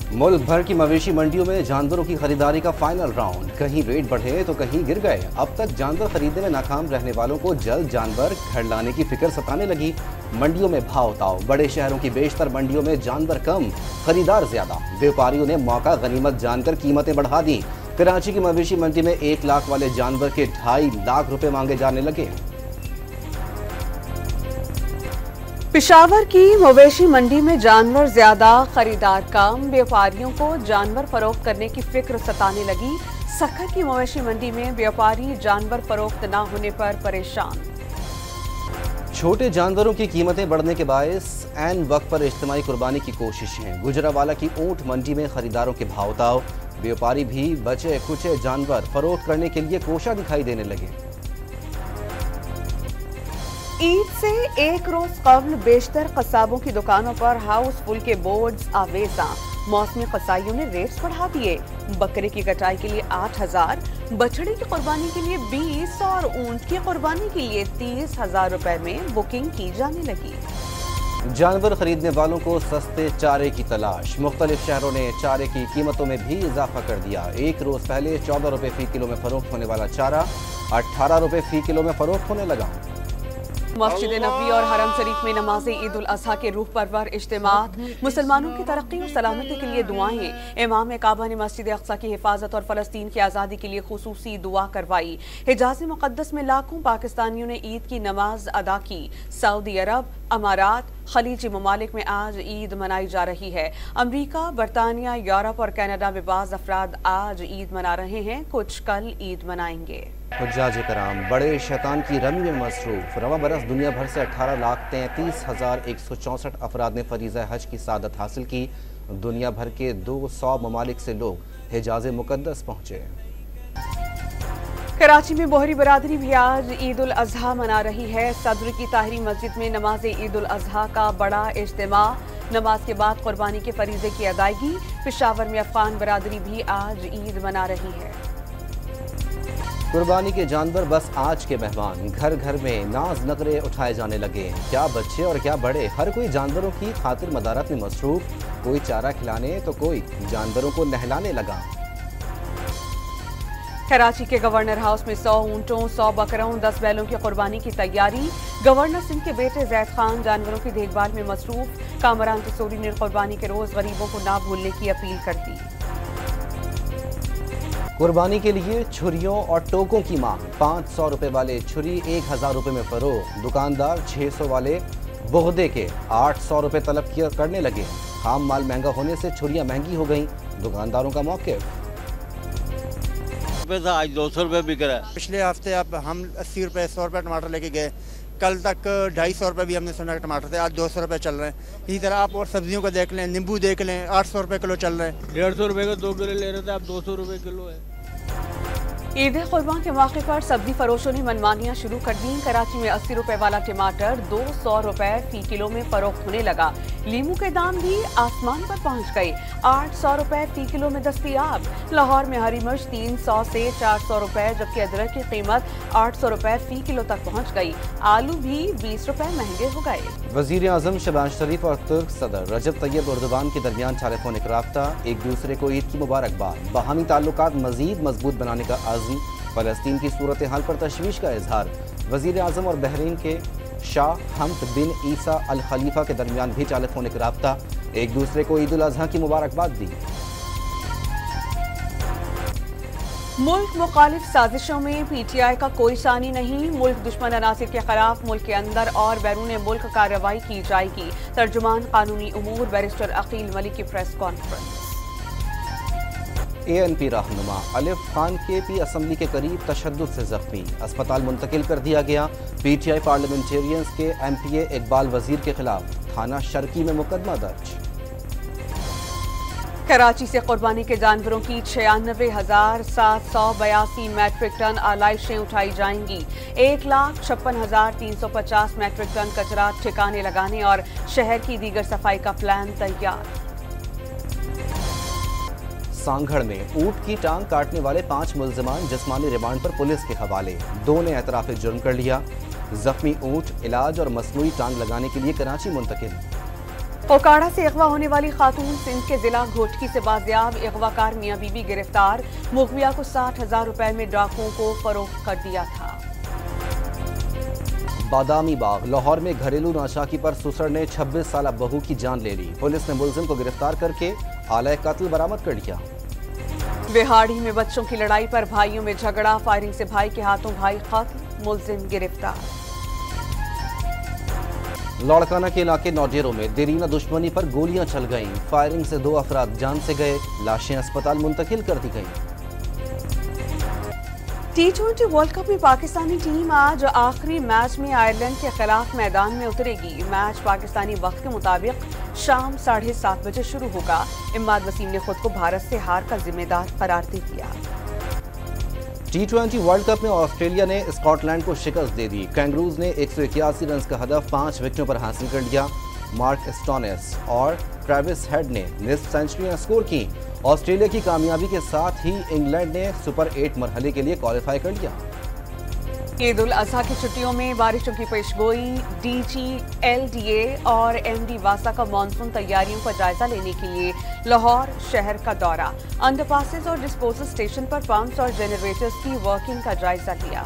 मुल्क भर की मवेशी मंडियों में जानवरों की खरीदारी का फाइनल राउंड, कहीं रेट बढ़े तो कहीं गिर गए। अब तक जानवर खरीदने में नाकाम रहने वालों को जल्द जानवर घर लाने की फिक्र सताने लगी। मंडियों में भाव ताव, बड़े शहरों की बेशतर मंडियों में जानवर कम, खरीदार ज्यादा। व्यापारियों ने मौका गनीमत जानकर कीमतें बढ़ा दी। कराची की मवेशी मंडी में 1 लाख वाले जानवर के 2.5 लाख रुपए मांगे जाने लगे। पेशावर की मवेशी मंडी में जानवर ज्यादा, खरीदार कम। व्यापारियों को जानवर फरोख्त करने की फिक्र सताने लगी। सक्खर की मवेशी मंडी में व्यापारी जानवर फरोख्त न होने पर परेशान। छोटे जानवरों की कीमतें बढ़ने के बायस ऐन वक्त पर इज्तिमाई कुर्बानी की कोशिशें। गुजरावाला की ऊंट मंडी में खरीदारों के भाव-ताव, व्यापारी भी बचे कुचे जानवर फरोख्त करने के लिए कोशा दिखाई देने लगे। ईद से एक रोज कबल बेशतर कसाबों की दुकानों पर हाउसफुल के बोर्ड्स आवेजा। मौसमी कसाईयों ने रेट्स बढ़ा दिए। बकरे की कटाई के लिए 8,000, बछड़े की कुर्बानी के लिए 20 और ऊंट की कुर्बानी के लिए 30,000 रुपए में बुकिंग की जाने लगी। जानवर खरीदने वालों को सस्ते चारे की तलाश। मुख्तलिफ शहरों ने चारे की कीमतों में भी इजाफा कर दिया। एक रोज पहले 14 रुपए फी किलो में फरोख्त होने वाला चारा 18 रुपए फी किलो में फरोख्त होने लगा। मस्जिद नबवी और हरम शरीफ में नमाज ईद उल अजहा के रूह परवर इज्तिमात, मुसलमानों की तरक्की और सलामती के लिए दुआएं। इमाम काबा ने मस्जिद अक्सा की हिफाजत और फलस्तीन की आज़ादी के लिए खुसूसी दुआ करवाई। हिजाज मुक़द्दस में लाखों पाकिस्तानियों ने ईद की नमाज अदा की। सऊदी अरब, अमारात, खलीजी ममालिक में आज ईद मनाई जा रही है। अमरीका, बरतानिया, यूरोप और कनाडा में बाज़ अफराद आज ईद मना रहे हैं, कुछ कल ईद मनाएंगे। हुज्जाज कराम बड़े शैतान की रमी में मसरूफ। रवा बरस दुनिया भर से 18,33,164 अफराद ने फरीज़ा हज की सादत हासिल की। दुनिया भर के 200 ममालिक से लोग हिजाज मुक़द्दस पहुँचे। कराची में बोहरी बरादरी भी आज ईद उल अजहा मना रही है। सदर की ताहिरी मस्जिद में नमाज ईद उल अजहा का बड़ा इज्तिमा। नमाज के बाद कुर्बानी के फरीज़े की अदायगी। पेशावर में अफगान बरादरी भी आज ईद मना रही है। कुर्बानी के जानवर बस आज के मेहमान। घर घर में नाज नखरे उठाए जाने लगे। क्या बच्चे और क्या बड़े, हर कोई जानवरों की खातिर मदारत में मसरूफ। कोई चारा खिलाने तो कोई जानवरों को नहलाने लगा। कराची के गवर्नर हाउस में 100 ऊंटों, 100 बकरों, 10 बैलों की कुर्बानी की तैयारी। गवर्नर सिंह के बेटे जैद खान जानवरों की देखभाल में मसरूफ। कामरान तसूरी ने कुर्बानी के रोज गरीबों को ना भूलने की अपील कर दी। कुर्बानी के लिए छुरियों और टोकों की मांग। 500 रुपए वाले छुरी 1,000 रुपए में फरोख्त। दुकानदार 600 वाले बोगदे के 800 रुपए तलब करने लगे। खाम माल महंगा होने से छुरियां महंगी हो गईं। दुकानदारों का मौक़िफ़। आज 200 रुपए बिक रहा है। पिछले हफ्ते अब हम 80 रुपए 100 रुपए टमाटर लेके गए। कल तक 250 रुपए भी हमने सुना टमाटर थे, आज 200 रुपए चल रहे हैं। इसी तरह आप और सब्जियों को देख लें, नींबू देख लें, 800 रुपए किलो चल रहे हैं। 150 रुपए का 2 किलो ले रहे थे, अब 200 रुपए किलो है। ईद कुर्बान के मौके पर सब्जी फरोशों ने मनमानियां शुरू कर दी। कराची में 80 रुपए वाला टमाटर 200 रुपए फी किलो में फरोख्त होने लगा। लीमू के दाम भी आसमान पर पहुंच गए, 800 रुपए फी किलो में दस्तयाब। लाहौर में हरी मिर्च 300 से 400 रुपए, जबकि अदरक की कीमत 800 रुपए फी किलो तक पहुंच गई। आलू भी 20 रुपए महंगे हो गए। वज़ीर आज़म शहबाज शरीफ और तुर्क सदर रजब तैयब एर्दोगान के दरमियान टेलीफोनिक राब्ता। एक दूसरे को ईद की मुबारकबाद। बाहमी ताल्लुकात मज़ीद मजबूत बनाने का आज़म। फ़लस्तीन की सूरत हाल पर तशवीश का इजहार। वज़ीर आज़म और बहरीन के शाह हमद बिन ईसा अल खलीफा के दरमियान भी टेलीफोनिक राब्ता। एक दूसरे को ईद उल अज़हा की मुबारकबाद दी। मुल्क मुखालिफ साजिशों में PTI का कोई सानी नहीं। मुल्क दुश्मन अनासिर के खिलाफ मुल्क के अंदर और बैरून मुल्क कार्रवाई की जाएगी। तर्जुमान कानूनी उमूर बैरिस्टर अकील मलिक की प्रेस कॉन्फ्रेंस। ANP रहनुमा अलिफ खान KP असम्बली के करीब तशद्दुद से जख्मी, अस्पताल मुंतकिल कर दिया गया। PTI पार्लियामेंटेरियंस के MPA इकबाल वजीर के खिलाफ थाना शर्की में मुकदमा दर्ज। कराची से कुर्बानी के जानवरों की 96,782 मैट्रिक टन आलाइशें उठाई जाएंगी। 1,56,350 मैट्रिक टन कचरा ठिकाने लगाने और शहर की दीगर सफाई का प्लान तैयार। सांगढ़ में ऊंट की टांग काटने वाले 5 मुल्जिमान जिस्मानी रिमांड पर पुलिस के हवाले। 2 ने एतराफ़ जुर्म कर लिया। जख्मी ऊंट इलाज और मसनूई टांग लगाने के लिए कराची मुंतकिल। ओकाड़ा से अगवा होने वाली खातून सिंध के जिला घोटकी से बाजियाब, अगवाकार मियां बीबी गिरफ्तार। मुगविया को 60,000 रुपए में डाकुओं को फरोख्त कर दिया था। बादामी बाग लाहौर में घरेलू नाशाकी पर सुसड़ ने 26 साल बहू की जान ले ली। पुलिस ने मुलजिम को गिरफ्तार करके आला कत्ल बरामद कर लिया। बिहाड़ी में बच्चों की लड़ाई पर भाइयों में झगड़ा, फायरिंग से भाई के हाथों भाई कत्ल, मुलजिम गिरफ्तार। लड़काना के इलाके नौजेरों में देरीना दुश्मनी पर गोलियां चल गईं। फायरिंग से 2 अफराद जान से गए, लाशें अस्पताल मुंतकिल कर दी गईं। T20 वर्ल्ड कप में पाकिस्तानी टीम आज आखिरी मैच में आयरलैंड के खिलाफ मैदान में उतरेगी। मैच पाकिस्तानी वक्त के मुताबिक शाम 7:30 बजे शुरू होगा। इम्माद वसीम ने खुद को भारत से हार का जिम्मेदार करार दे दिया। T20 वर्ल्ड कप में ऑस्ट्रेलिया ने स्कॉटलैंड को शिकस्त दे दी। कैंगरूज ने 181 रन का हदफ 5 विकेटों पर हासिल कर लिया। मार्क स्टोनेस और ट्रेविस हेड ने निस्फ सेंचुरियां स्कोर की। ऑस्ट्रेलिया की कामयाबी के साथ ही इंग्लैंड ने सुपर 8 मरहले के लिए क्वालिफाई कर लिया। ईद उल अजहा की छुट्टियों में बारिशों की पेशगोई, DG, LDA और MD वासा का मानसून तैयारियों का जायजा लेने के लिए लाहौर शहर का दौरा। अंडरपासेस और डिस्पोजल स्टेशन पर पंप्स और जनरेटर्स की वर्किंग का जायजा लिया।